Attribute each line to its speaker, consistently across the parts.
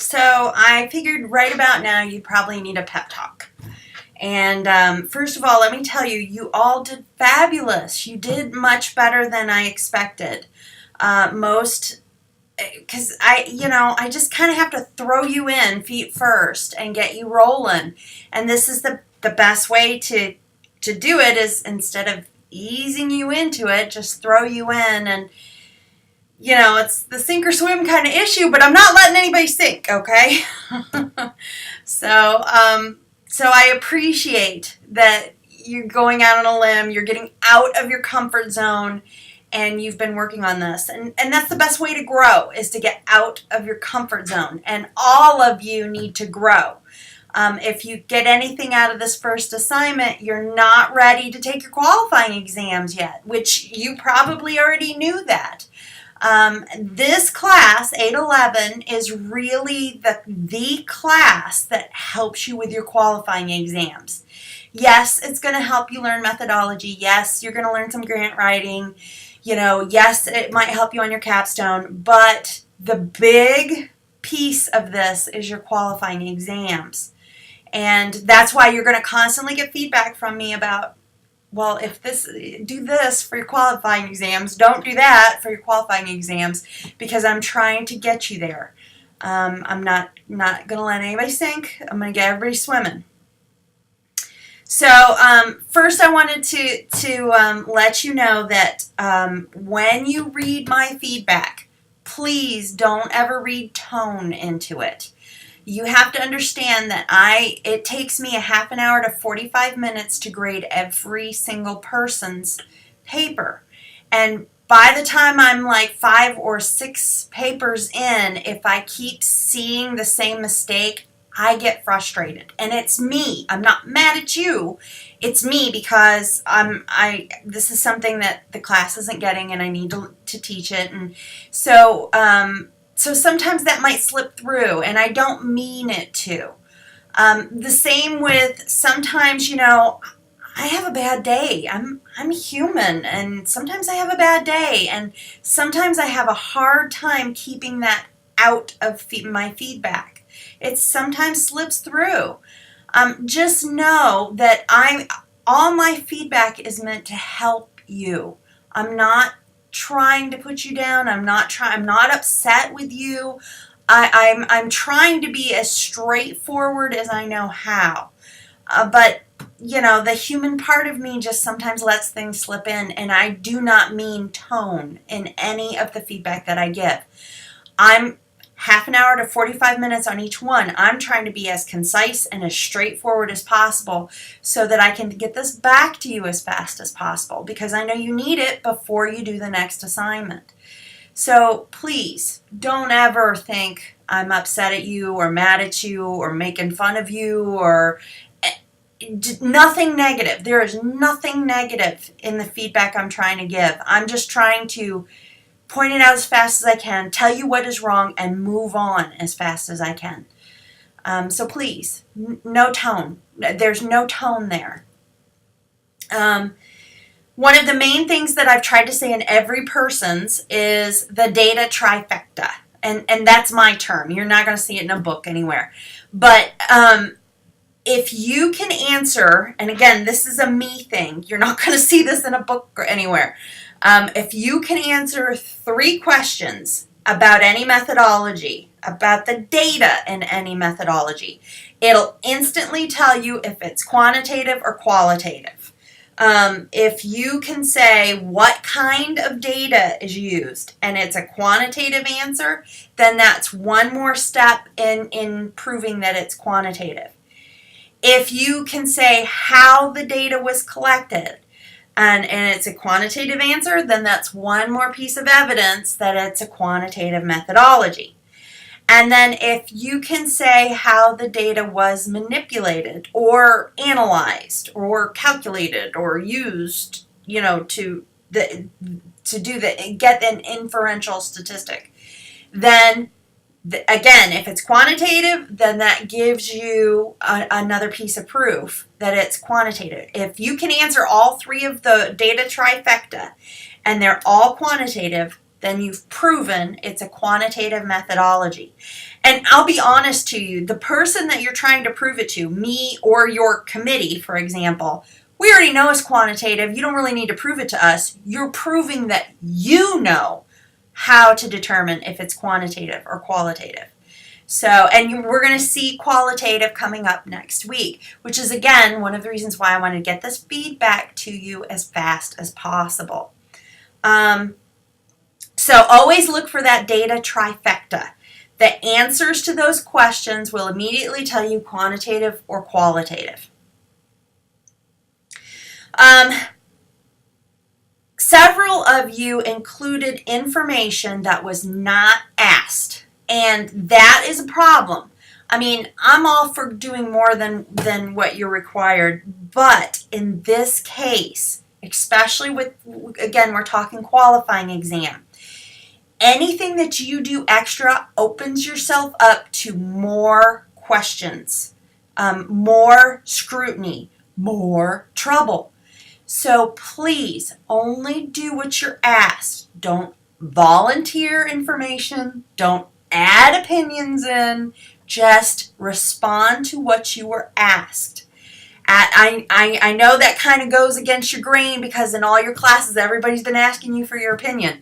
Speaker 1: So I figured right about now you probably need a pep talk. And first of all, let me tell you, you all did fabulous. You did much better than I expected. Because I just kind of have to throw you in feet first and get you rolling. And this is the best way to do it is instead of easing you into it, just throw you in and it's the sink or swim kind of issue, but I'm not letting anybody sink, okay? So I appreciate that you're going out on a limb, you're getting out of your comfort zone, and you've been working on this. And that's the best way to grow, is to get out of your comfort zone. And all of you need to grow. If you get anything out of this first assignment, you're not ready to take your qualifying exams yet, which you probably already knew that. This class, 811, is really the class that helps you with your qualifying exams. Yes, it's going to help you learn methodology. Yes, you're going to learn some grant writing. Yes, it might help you on your capstone, but the big piece of this is your qualifying exams. And that's why you're going to constantly get feedback from me about, well, do this for your qualifying exams. Don't do that for your qualifying exams, because I'm trying to get you there. I'm not going to let anybody sink. I'm going to get everybody swimming. So first I wanted to let you know that when you read my feedback, please don't ever read tone into it. You have to understand that it takes me a half an hour to 45 minutes to grade every single person's paper. And by the time I'm like 5 or 6 papers in, if I keep seeing the same mistake, I get frustrated. And it's me. I'm not mad at you. It's me, because this is something that the class isn't getting and I need to teach it. And so sometimes that might slip through, and I don't mean it to. The same with sometimes, I have a bad day. I'm human, and sometimes I have a bad day, and sometimes I have a hard time keeping that out of my feedback. It sometimes slips through. Just know that all my feedback is meant to help you. I'm not trying to put you down. I'm not upset with you. I'm trying to be as straightforward as I know how. But the human part of me just sometimes lets things slip in, and I do not mean tone in any of the feedback that I give. I'm half an hour to 45 minutes on each one. I'm trying to be as concise and as straightforward as possible so that I can get this back to you as fast as possible, because I know you need it before you do the next assignment. So please don't ever think I'm upset at you or mad at you or making fun of you or nothing negative. There is nothing negative in the feedback I'm trying to give. I'm just trying to point it out as fast as I can, tell you what is wrong, and move on as fast as I can. So please, no tone. There's no tone there. One of the main things that I've tried to say in every person's is the data trifecta. And that's my term. You're not going to see it in a book anywhere. But if you can answer, and again, this is a me thing. You're not going to see this in a book or anywhere. If you can answer 3 questions about any methodology, about the data in any methodology, it'll instantly tell you if it's quantitative or qualitative. If you can say what kind of data is used and it's a quantitative answer, then that's one more step in proving that it's quantitative. If you can say how the data was collected, and it's a quantitative answer, then that's one more piece of evidence that it's a quantitative methodology. And then if you can say how the data was manipulated or analyzed or calculated or used, to get an inferential statistic, then again, if it's quantitative, then that gives you another piece of proof that it's quantitative. If you can answer all 3 of the data trifecta and they're all quantitative, then you've proven it's a quantitative methodology. And I'll be honest to you, the person that you're trying to prove it to, me or your committee, for example, we already know it's quantitative. You don't really need to prove it to us. You're proving that you know how to determine if it's quantitative or qualitative. So, and we're going to see qualitative coming up next week, which is, again, one of the reasons why I want to get this feedback to you as fast as possible. So always look for that data trifecta. The answers to those questions will immediately tell you quantitative or qualitative. Several of you included information that was not asked, and that is a problem. I mean, I'm all for doing more than what you're required, but in this case, especially with, again, we're talking qualifying exam, anything that you do extra opens yourself up to more questions, more scrutiny, more trouble. So please only do what you're asked. Don't volunteer information. Don't add opinions in. Just respond to what you were asked. I know that kind of goes against your grain because in all your classes everybody's been asking you for your opinion.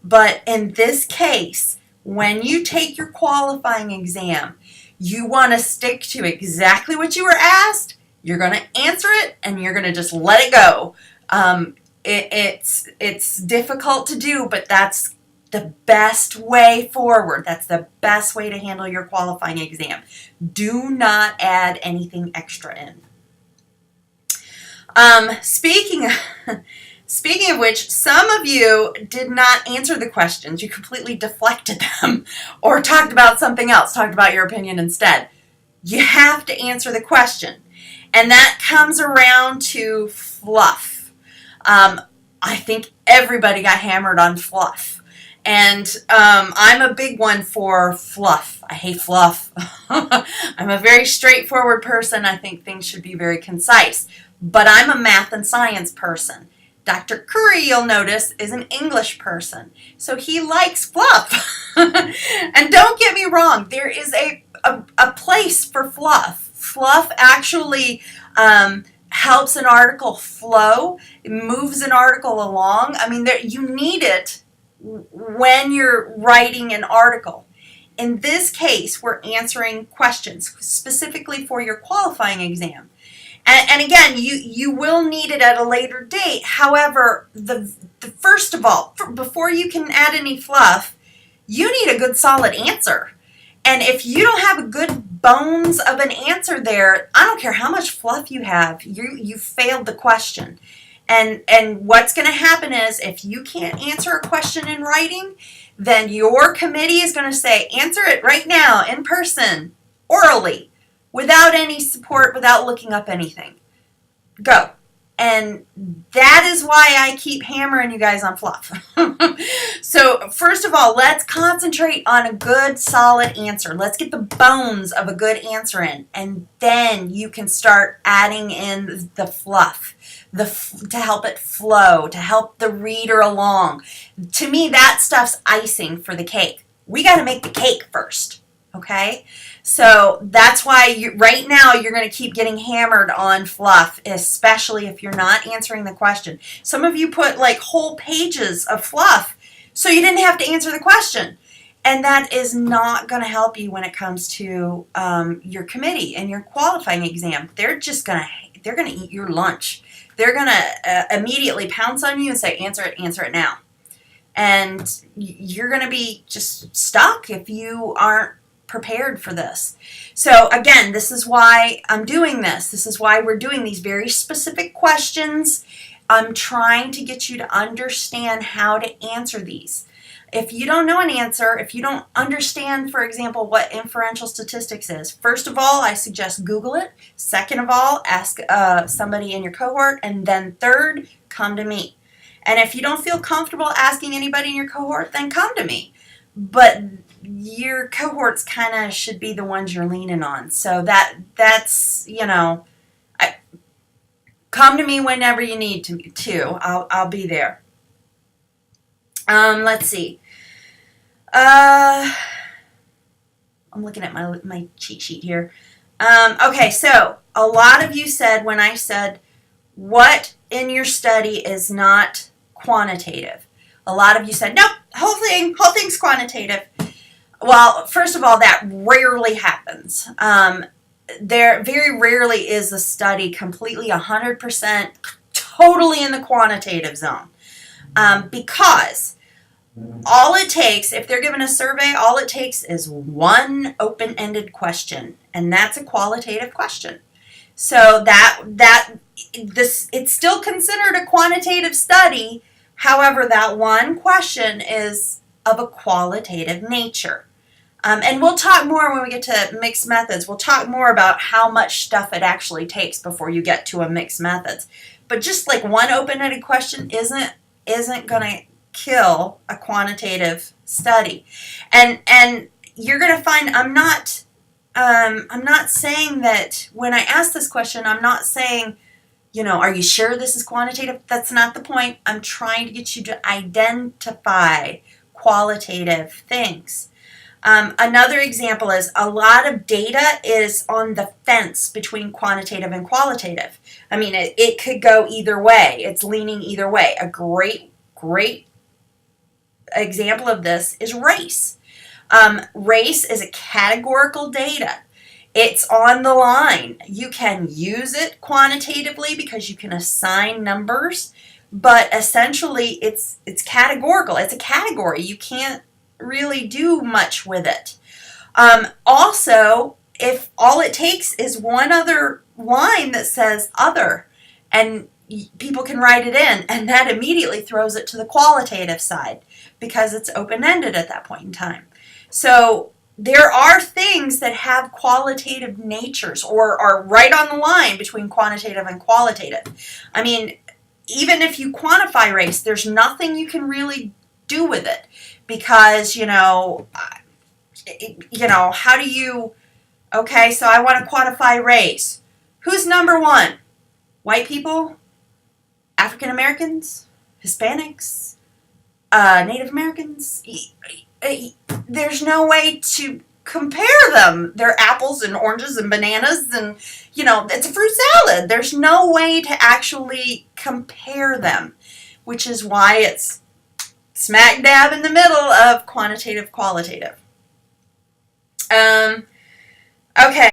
Speaker 1: But in this case, when you take your qualifying exam, you want to stick to exactly what you were asked. You're going to answer it, and you're going to just let it go. It's difficult to do, but that's the best way forward. That's the best way to handle your qualifying exam. Do not add anything extra in. Speaking of which, some of you did not answer the questions. You completely deflected them or talked about something else, talked about your opinion instead. You have to answer the question. And that comes around to fluff. I think everybody got hammered on fluff. And I'm a big one for fluff. I hate fluff. I'm a very straightforward person. I think things should be very concise. But I'm a math and science person. Dr. Curry, you'll notice, is an English person. So he likes fluff. And don't get me wrong, there is a place for fluff. Fluff actually helps an article flow. It moves an article along. I mean, you need it when you're writing an article. In this case, we're answering questions specifically for your qualifying exam. And again, you will need it at a later date. However, the first of all, before you can add any fluff, you need a good solid answer. And if you don't have a good bones of an answer there, I don't care how much fluff you have, you failed the question. And what's going to happen is if you can't answer a question in writing, then your committee is going to say, answer it right now, in person, orally, without any support, without looking up anything. Go. And that is why I keep hammering you guys on fluff. So first of all, let's concentrate on a good, solid answer. Let's get the bones of a good answer in. And then you can start adding in the fluff to help it flow, to help the reader along. To me, that stuff's icing for the cake. We got to make the cake first, okay? So that's why right now you're going to keep getting hammered on fluff, especially if you're not answering the question. Some of you put like whole pages of fluff so you didn't have to answer the question. And that is not going to help you when it comes to your committee and your qualifying exam. They're going to eat your lunch. They're going to immediately pounce on you and say, answer it now. And you're going to be just stuck if you aren't prepared for this. So again, this is why I'm doing this. This is why we're doing these very specific questions. I'm trying to get you to understand how to answer these. If you don't know an answer, if you don't understand, for example, what inferential statistics is, first of all, I suggest Google it. Second of all, ask somebody in your cohort. And then third, come to me. And if you don't feel comfortable asking anybody in your cohort, then come to me. But your cohorts kind of should be the ones you're leaning on. So that's come to me whenever you need to. I'll be there. Let's see. I'm looking at my cheat sheet here. Okay, so a lot of you said when I said what in your study is not quantitative. A lot of you said, nope, whole thing's quantitative. Well, first of all, that rarely happens. There very rarely is a study completely 100% totally in the quantitative zone. Because all it takes, if they're given a survey, all it takes is one open-ended question, and that's a qualitative question. So it's still considered a quantitative study. However, that one question is of a qualitative nature. And we'll talk more when we get to mixed methods. We'll talk more about how much stuff it actually takes before you get to a mixed methods. But just like one open-ended question isn't going to kill a quantitative study. And you're going to find I'm not saying that when I ask this question, I'm not saying, are you sure this is quantitative? That's not the point. I'm trying to get you to identify qualitative things. Another example is a lot of data is on the fence between quantitative and qualitative. I mean, it could go either way. It's leaning either way. A great example of this is race. Race is a categorical data. It's on the line. You can use it quantitatively because you can assign numbers, but essentially it's categorical. It's a category. You can't really do much with it. Also, if all it takes is one other line that says other, and people can write it in, and that immediately throws it to the qualitative side because it's open-ended at that point in time. So there are things that have qualitative natures or are right on the line between quantitative and qualitative. I mean, even if you quantify race, there's nothing you can really do with it because, how do you, okay, so I want to quantify race. Who's number one? White people? African Americans? Hispanics? Native Americans? There's no way to compare them. They're apples and oranges and bananas and, it's a fruit salad. There's no way to actually compare them, which is why it's smack dab in the middle of quantitative, qualitative. Okay.